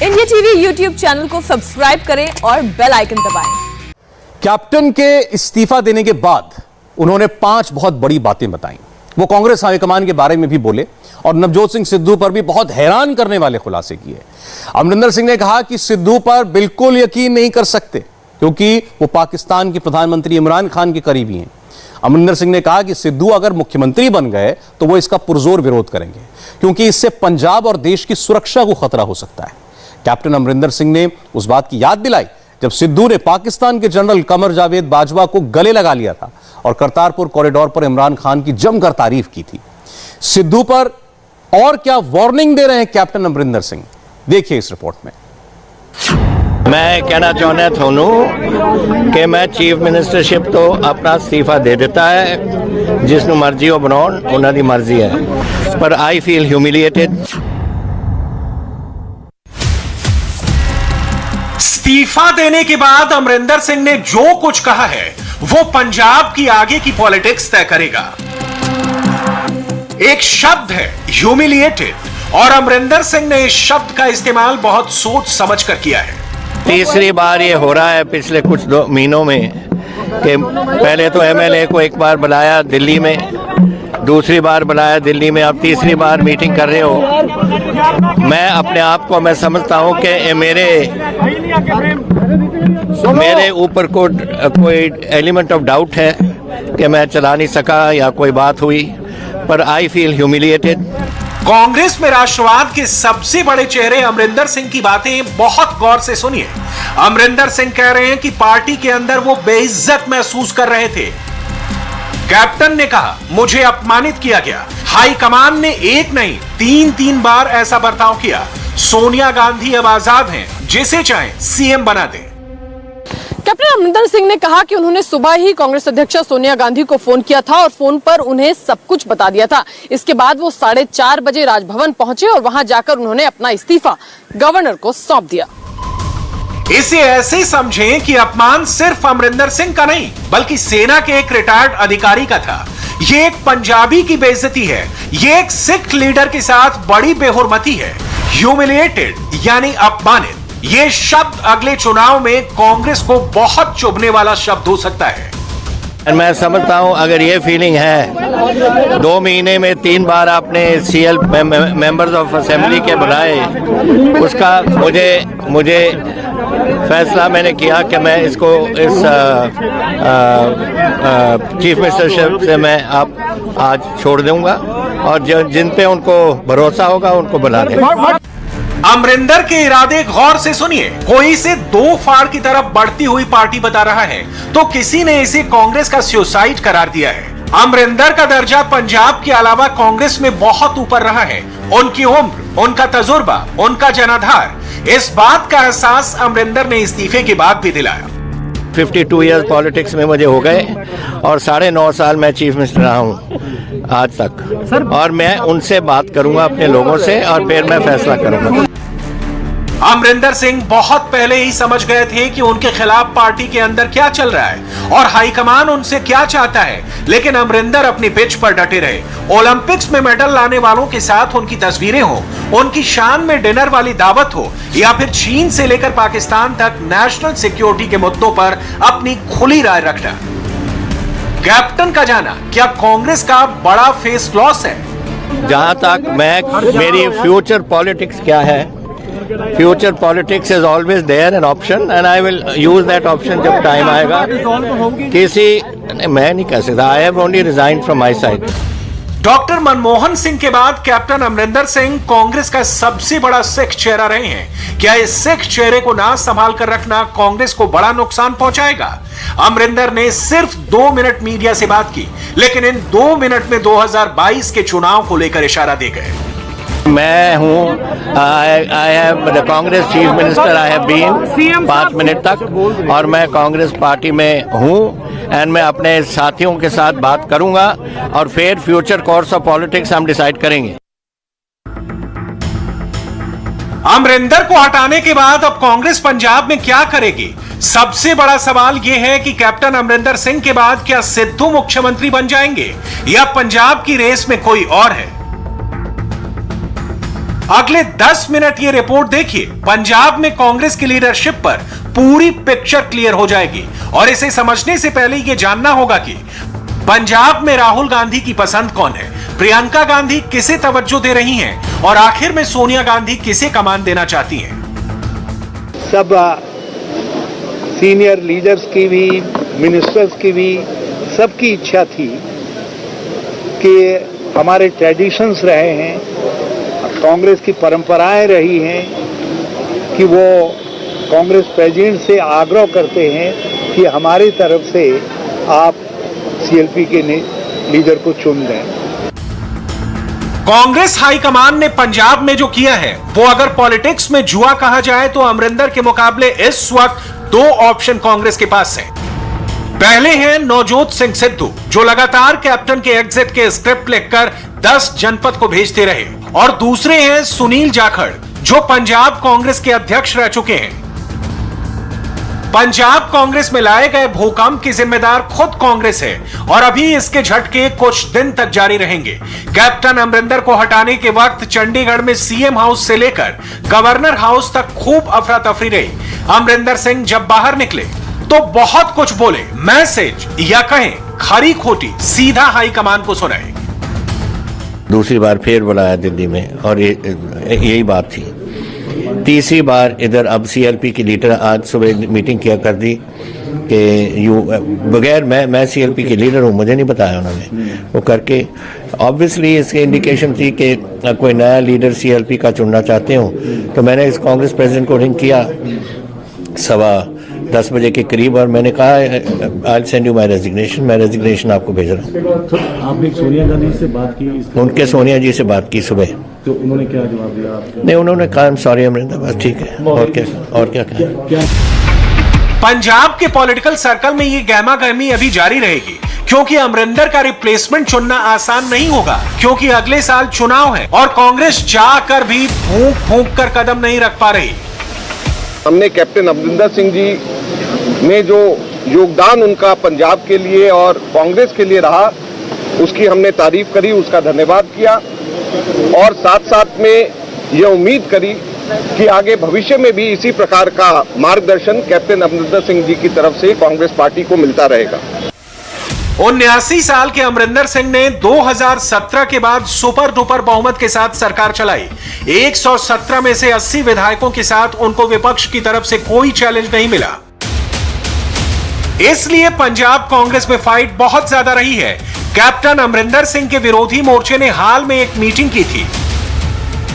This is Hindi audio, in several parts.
इंडिया टीवी यूट्यूब चैनल को सब्सक्राइब करें और बेल आइकन दबाएं। कैप्टन के इस्तीफा देने के बाद उन्होंने 5 बहुत बड़ी बातें बताई। वो कांग्रेस हाईकमान के बारे में भी बोले और नवजोत सिंह सिद्धू पर भी बहुत हैरान करने वाले खुलासे किए। अमरिंदर सिंह ने कहा कि सिद्धू पर बिल्कुल यकीन नहीं कर सकते क्योंकि वो पाकिस्तान के प्रधानमंत्री इमरान खान के करीबी हैं। अमरिंदर सिंह ने कहा कि सिद्धू अगर मुख्यमंत्री बन गए तो वो इसका पुरजोर विरोध करेंगे क्योंकि इससे पंजाब और देश की सुरक्षा को खतरा हो सकता है। कैप्टन अमरिंदर सिंह ने उस बात की याद दिलाई जब सिद्धू ने पाकिस्तान के जनरल कमर जावेद बाजवा को गले लगा लिया था और करतारपुर कॉरिडोर पर इमरान खान की जमकर तारीफ की थी। सिद्धू पर और क्या वार्निंग दे रहे हैं कैप्टन अमरिंदर सिंह, देखिए इस रिपोर्ट में। मैं कहना चाहना थानू कि मैं चीफ मिनिस्टरशिप तो अपना इस्तीफा दे देता है, जिसनों मर्जी हो बनाउन उन्हां दी मर्जी है, पर आई फील ह्यूमिलिएटेड। इस्तीफा देने के बाद अमरिंदर सिंह ने जो कुछ कहा है वो पंजाब की आगे की पॉलिटिक्स तय करेगा। एक शब्द है ह्यूमिलिएटेड और अमरिंदर सिंह ने इस शब्द का इस्तेमाल बहुत सोच समझ कर किया है। तीसरी बार ये हो रहा है पिछले कुछ 2 महीनों में कि पहले तो एमएलए को एक बार बुलाया दिल्ली में, दूसरी बार बुलाया दिल्ली में, अब तीसरी बार मीटिंग कर रहे हो। मैं अपने आप को मैं समझता हूं कि मेरे ऊपर कोई एलिमेंट ऑफ डाउट है कि मैं चला नहीं सका या कोई बात हुई, पर आई फील ह्यूमिलिएटेड। कांग्रेस में राष्ट्रवाद के सबसे बड़े चेहरे अमरिंदर सिंह की बातें बहुत गौर से सुनिए। अमरिंदर सिंह कह रहे हैं कि पार्टी के अंदर वो बेइज्जत महसूस कर रहे थे। कैप्टन ने कहा मुझे अपमानित किया गया। हाईकमान ने एक नहीं 3 बार ऐसा बर्ताव किया। सोनिया गांधी अब आजाद हैं, जिसे चाहे सीएम बना दें। कैप्टन अमरिंदर सिंह ने कहा कि उन्होंने सुबह ही कांग्रेस अध्यक्षा सोनिया गांधी को फोन किया था और फोन पर उन्हें सब कुछ बता दिया था। इसके बाद वो 4:30 बजे राजभवन पहुंचे और वहां जाकर उन्होंने अपना इस्तीफा गवर्नर को सौंप दिया। इसे ऐसे समझें कि अपमान सिर्फ अमरिंदर सिंह का नहीं बल्कि सेना के एक रिटायर्ड अधिकारी का था। ये एक पंजाबी की बेइज्जती है, ये एक सिख लीडर के साथ बड़ी बेहुरमती है। ह्यूमिलिएटेड यानी अपमानित, ये शब्द अगले चुनाव में कांग्रेस को बहुत चुभने वाला शब्द हो सकता है। मैं समझता हूं अगर ये फीलिंग है 2 महीने में 3 बार आपने सीएल मेंबर्स ऑफ असेंबली के बुलाए, उसका मुझे फैसला मैंने किया कि मैं इसको इस चीफ मिनिस्टरशिप से मैं आप आज छोड़ दूंगा और जिन पे उनको भरोसा होगा उनको बुला देंगे। अमरिंदर के इरादे गौर से सुनिए। कोई इसे 2 फाड़ की तरफ बढ़ती हुई पार्टी बता रहा है तो किसी ने इसे कांग्रेस का सुसाइड करार दिया है। अमरिंदर का दर्जा पंजाब के अलावा कांग्रेस में बहुत ऊपर रहा है। उनकी उम्र, उनका तजुर्बा, उनका जनाधार, इस बात का एहसास अमरिंदर ने इस्तीफे के बाद भी दिलाया। 52 ईयर्स पॉलिटिक्स में मुझे हो गए और 9.5 साल मैं चीफ मिनिस्टर रहा हूँ आज तक, और मैं उनसे बात करूंगा अपने लोगों से और फिर मैं फैसला करूंगा। अमरिंदर सिंह बहुत पहले ही समझ गए थे कि उनके खिलाफ पार्टी के अंदर क्या चल रहा है और हाईकमान उनसे क्या चाहता है, लेकिन अमरिंदर अपनी पिच पर डटे रहे। ओलंपिक्स में मेडल लाने वालों के साथ उनकी तस्वीरें हो, उनकी शान में डिनर वाली दावत हो या फिर चीन से लेकर पाकिस्तान तक नेशनल सिक्योरिटी के मुद्दों पर अपनी खुली राय रखना। कैप्टन का जाना क्या कांग्रेस का बड़ा फेस लॉस है? जहां तक मेरी फ्यूचर पॉलिटिक्स क्या है, future politics is always there an option and I will use that option जब टाइम आएगा। मैं नहीं कह सकता, I have only resigned from my side. Doctor Manmohan Singh के बाद कैप्टन अमरिंदर सिंह कांग्रेस का सबसे बड़ा सिख चेहरा रहे हैं। क्या इस सिख चेहरे को ना संभाल कर रखना कांग्रेस को बड़ा नुकसान पहुंचाएगा? अमरिंदर ने सिर्फ 2 मिनट मीडिया से बात की, लेकिन इन 2 मिनट में 2022 के चुनाव को लेकर इशारा दे गए। मैं हूँ I have the Congress chief minister, I have been 5 minute तक, और मैं कांग्रेस पार्टी में हूँ एंड मैं अपने साथियों के साथ बात करूंगा और फिर फ्यूचर कोर्स ऑफ पॉलिटिक्स हम डिसाइड करेंगे। अमरिंदर को हटाने के बाद अब कांग्रेस पंजाब में क्या करेगी? सबसे बड़ा सवाल यह है कि कैप्टन अमरिंदर सिंह के बाद क्या सिद्धू मुख्यमंत्री बन जाएंगे या पंजाब की रेस में कोई और है? अगले 10 मिनट ये रिपोर्ट देखिए। पंजाब में कांग्रेस की लीडरशिप पर पूरी पिक्चर क्लियर हो जाएगी और इसे समझने से पहले ये जानना होगा कि पंजाब में राहुल गांधी की पसंद कौन है, प्रियंका गांधी किसे तवज्जो दे रही हैं और आखिर में सोनिया गांधी किसे कमान देना चाहती हैं। सब सीनियर लीडर्स की भी, मिनिस्टर्स की भी, सबकी इच्छा थी कि हमारे ट्रेडिशंस रहे हैं, कांग्रेस की परंपराएं रही हैं कि वो कांग्रेस प्रेसिडेंट से आग्रह करते हैं कि हमारी तरफ से आप सीएलपी के लीडर को चुन दें। कांग्रेस हाईकमान ने पंजाब में जो किया है वो अगर पॉलिटिक्स में जुआ कहा जाए तो अमरिंदर के मुकाबले इस वक्त 2 ऑप्शन कांग्रेस के पास हैं। पहले हैं नवजोत सिंह सिद्धू, जो लगातार कैप्टन के एग्जिट के स्क्रिप्ट लिखकर 10 जनपद को भेजते रहे, और दूसरे हैं सुनील जाखड़, जो पंजाब कांग्रेस के अध्यक्ष रह चुके हैं। पंजाब कांग्रेस में लाए गए भूकंप की जिम्मेदार खुद कांग्रेस है और अभी इसके झटके कुछ दिन तक जारी रहेंगे। कैप्टन अमरिंदर को हटाने के वक्त चंडीगढ़ में सीएम हाउस से लेकर गवर्नर हाउस तक खूब अफरा तफरी रही। अमरिंदर सिंह जब बाहर निकले तो बहुत कुछ बोले, मैसेज या कहें खरी खोटी सीधा हाईकमान को सुनाए। दूसरी बार फिर बुलाया दिल्ली में और यही बात थी। तीसरी बार इधर अब सीएलपी की लीडर आज सुबह मीटिंग किया कर दी कि बगैर मैं सीएलपी की लीडर हूँ, मुझे नहीं बताया उन्होंने, वो करके ऑब्वियसली इसकी इंडिकेशन थी कि कोई नया लीडर सीएलपी का चुनना चाहते हो। तो मैंने इस कांग्रेस प्रेसिडेंट को रिंग किया 10:15 बजे के करीब और मैंने कहा I send you my resignation, मैं रेजिग्नेशन आपको भेज रहा हूँ। तो आपने सोनिया गांधी से बात की? उनके सोनिया जी से बात की सुबह, तो उन्होंने क्या जवाब दिया आपको? नहीं, उन्होंने कहा सॉरी अमरिंदर, बस ठीक है। और क्या पंजाब के पॉलिटिकल सर्कल में ये गहमा गहमी अभी जारी रहेगी, क्योंकि अमरिंदर का रिप्लेसमेंट चुनना आसान नहीं होगा, क्योंकि अगले साल चुनाव है और कांग्रेस चाहकर भी फूंक फूंक कर कदम नहीं रख पा रही। हमने कैप्टन अमरिंदर सिंह जी में जो योगदान उनका पंजाब के लिए और कांग्रेस के लिए रहा, उसकी हमने तारीफ करी, उसका धन्यवाद किया और साथ साथ में यह उम्मीद करी कि आगे भविष्य में भी इसी प्रकार का मार्गदर्शन कैप्टन अमरिंदर सिंह जी की तरफ से कांग्रेस पार्टी को मिलता रहेगा। 79 साल के अमरिंदर सिंह ने 2017 के बाद सुपर डुपर बहुमत के साथ सरकार चलाई। 117 में से 80 विधायकों के साथ उनको विपक्ष की तरफ से कोई चैलेंज नहीं मिला। इसलिए पंजाब कांग्रेस में फाइट बहुत ज्यादा रही है। कैप्टन अमरिंदर सिंह के विरोधी मोर्चे ने हाल में एक मीटिंग की थी।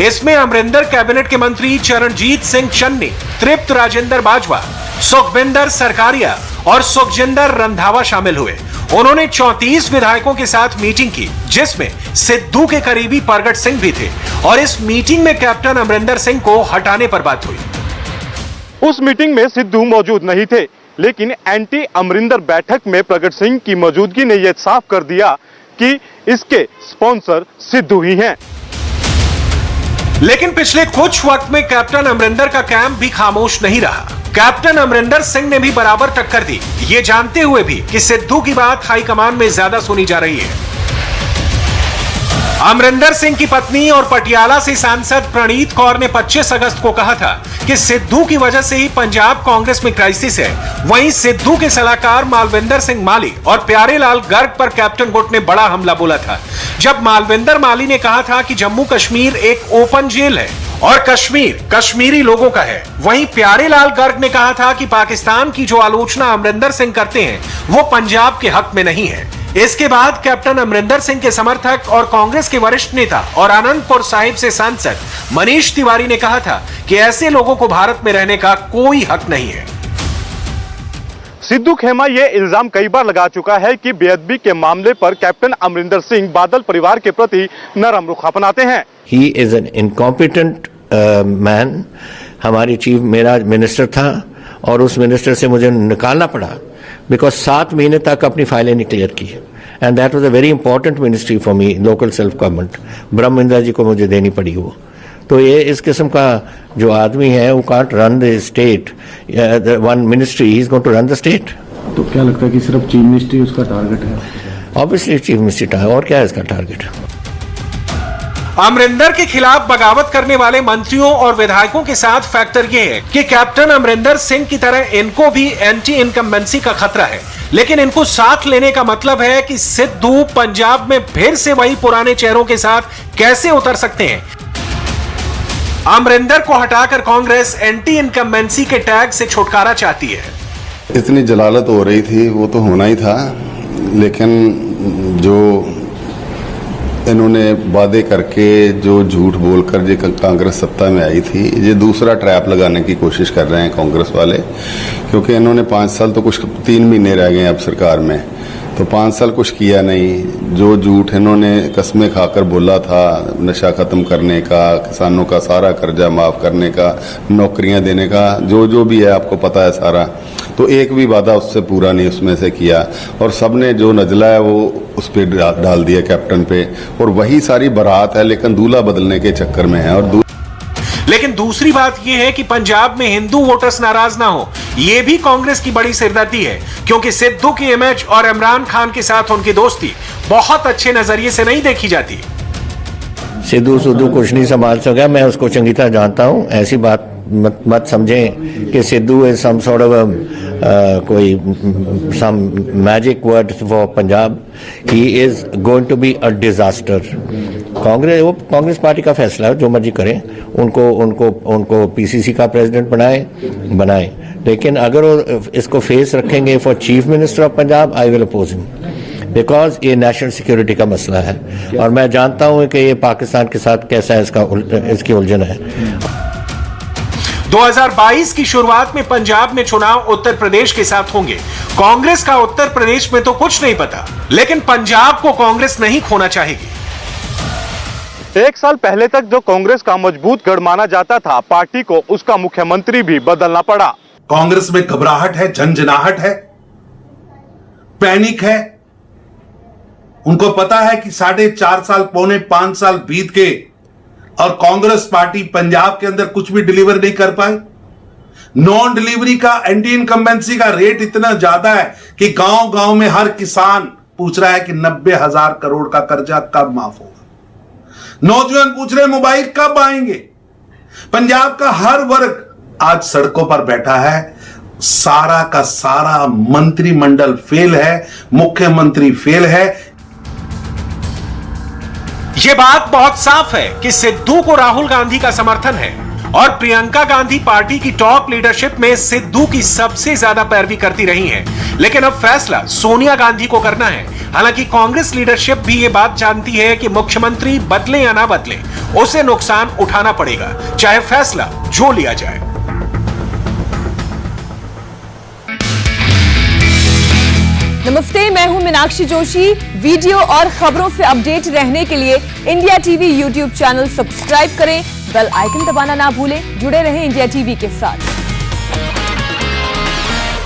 इसमें अमरिंदर कैबिनेट के मंत्री चरणजीत सिंह चन्नी, तृप्त राजेंद्र बाजवा, सुखविंदर सरकारिया और सुखजिंदर रंधावा शामिल हुए। उन्होंने 34 विधायकों के साथ मीटिंग की, जिसमें सिद्धू के करीबी परगट सिंह भी थे और इस मीटिंग में कैप्टन अमरिंदर सिंह को हटाने पर बात हुई। उस मीटिंग में सिद्धू मौजूद नहीं थे, लेकिन एंटी अमरिंदर बैठक में प्रगट सिंह की मौजूदगी ने यह साफ कर दिया कि इसके स्पॉन्सर सिद्धू ही हैं। लेकिन पिछले कुछ वक्त में कैप्टन अमरिंदर का कैंप भी खामोश नहीं रहा। कैप्टन अमरिंदर सिंह ने भी बराबर टक्कर दी, ये जानते हुए भी कि सिद्धू की बात हाईकमान में ज्यादा सुनी जा रही है। अमरिंदर सिंह की पत्नी और पटियाला से सांसद प्रणीत कौर ने 25 अगस्त को कहा था कि सिद्धू की वजह से ही पंजाब कांग्रेस में क्राइसिस है। वहीं सिद्धू के सलाहकार मालविंदर सिंह माली और प्यारेलाल गर्ग पर कैप्टन गुट ने बड़ा हमला बोला था। जब मालविंदर माली ने कहा था कि जम्मू कश्मीर एक ओपन जेल है और कश्मीर कश्मीरी लोगों का है, वहीं प्यारेलाल गर्ग ने कहा था कि पाकिस्तान की जो आलोचना अमरिंदर सिंह करते हैं वो पंजाब के हक में नहीं है। इसके बाद कैप्टन अमरिंदर सिंह के समर्थक और कांग्रेस के वरिष्ठ नेता और आनंदपुर साहिब से सांसद मनीष तिवारी ने कहा था कि ऐसे लोगों को भारत में रहने का कोई हक नहीं है। सिद्धू खेमा ये इल्जाम कई बार लगा चुका है कि बेअदबी के मामले पर कैप्टन अमरिंदर सिंह बादल परिवार के प्रति नरम रुख अपनाते हैं। He is an incompetent man. हमारी चीफ मेरा मिनिस्टर था और उस मिनिस्टर से मुझे निकालना पड़ा बिकॉज 7 महीने तक अपनी फाइलें नहीं क्लियर की, and that was a very important ministry for me, local self government. ब्रह्म इंदिरा जी को मुझे देनी पड़ी वो। तो ये इस किस्म का जो आदमी है वो can't run the state, one ministry, he is going to run the state. तो क्या लगता है कि सिर्फ चीफ मिनिस्ट्री उसका टारगेट है? ऑब्वियसली चीफ मिनिस्ट्री और क्या है इसका टारगेट? अमरिंदर के खिलाफ बगावत करने वाले मंत्रियों और विधायकों के साथ फैक्टर यह है कि कैप्टन अमरिंदर सिंह की तरह इनको भी एंटी इनकम्बेंसी का खतरा है, लेकिन इनको साथ लेने का मतलब है कि सिद्धू पंजाब में फिर से वही पुराने चेहरों के साथ कैसे उतर सकते हैं। अमरिंदर को हटाकर कांग्रेस एंटी इनकम्बेंसी के टैग से छुटकारा चाहती है। इतनी जलालत हो रही थी वो तो होना ही था, लेकिन जो इन्होंने वादे करके जो झूठ बोलकर जो कांग्रेस सत्ता में आई थी, ये दूसरा ट्रैप लगाने की कोशिश कर रहे हैं कांग्रेस वाले, क्योंकि इन्होंने 5 साल तो कुछ 3 महीने रह गए अब सरकार में, तो 5 साल कुछ किया नहीं। जो झूठ इन्होंने कस्में खाकर बोला था, नशा खत्म करने का, किसानों का सारा कर्जा माफ करने का, नौकरियां देने का, जो भी है आपको पता है सारा, तो एक भी वादा उससे पूरा नहीं उसमें से किया, और सबने जो नजला है वो उस पर डाल दिया कैप्टन पे, और वही सारी बारात है, लेकिन दूल्हा बदलने के चक्कर में है। और लेकिन दूसरी बात यह है कि पंजाब में हिंदू वोटर्स नाराज ना हो, यह भी कांग्रेस की बड़ी सिरदर्दी है, क्योंकि सिद्धू की इमेज और इमरान खान के साथ उनकी दोस्ती बहुत अच्छे नजरिए से नहीं देखी जाती। सिद्धू कुछ नहीं संभाल सका, मैं उसको चंगी तरह जानता हूं। ऐसी बात मत समझें कि Sidhu is some sort of कोई some magic word for Punjab. He is going to be a disaster. Congress party का फैसला है, जो मर्जी करें, उनको पीसीसी का प्रेसिडेंट बनाए, लेकिन अगर वो इसको फेस रखेंगे for chief minister of Punjab, I will oppose him, because ये नेशनल सिक्योरिटी का मसला है, और मैं जानता हूं कि ये पाकिस्तान के साथ कैसा है, इसकी उलझन है। 2022 की शुरुआत में पंजाब में चुनाव उत्तर प्रदेश के साथ होंगे। कांग्रेस का उत्तर प्रदेश में तो कुछ नहीं पता, लेकिन पंजाब को कांग्रेस नहीं खोना चाहेगी। 1 साल पहले तक जो कांग्रेस का मजबूत गढ़ माना जाता था, पार्टी को उसका मुख्यमंत्री भी बदलना पड़ा। कांग्रेस में घबराहट है, झंझनाहट है, पैनिक है। उनको पता है कि 4.5 साल, पौने 5 साल बीत गए और कांग्रेस पार्टी पंजाब के अंदर कुछ भी डिलीवर नहीं कर पाई। नॉन डिलीवरी का, एंटी इनकम्बेंसी का रेट इतना ज्यादा है कि गांव गांव में हर किसान पूछ रहा है कि 90,000 करोड़ का कर्जा कब माफ होगा। नौजवान पूछ रहे मोबाइल कब आएंगे। पंजाब का हर वर्ग आज सड़कों पर बैठा है। सारा का सारा मंत्रिमंडल फेल है, मुख्यमंत्री फेल है। यह बात बहुत साफ है कि सिद्धू को राहुल गांधी का समर्थन है, और प्रियंका गांधी पार्टी की टॉप लीडरशिप में सिद्धू की सबसे ज्यादा पैरवी करती रही हैं। लेकिन अब फैसला सोनिया गांधी को करना है। हालांकि कांग्रेस लीडरशिप भी ये बात जानती है कि मुख्यमंत्री बदले या ना बदले, उसे नुकसान उठाना पड़ेगा, चाहे फैसला जो लिया जाए। नमस्ते, मैं हूं मीनाक्षी जोशी। वीडियो और खबरों से अपडेट रहने के लिए India TV YouTube channel subscribe करें, बेल आइकन दबाना ना भूलें। जुड़े रहें इंडिया टीवी के साथ।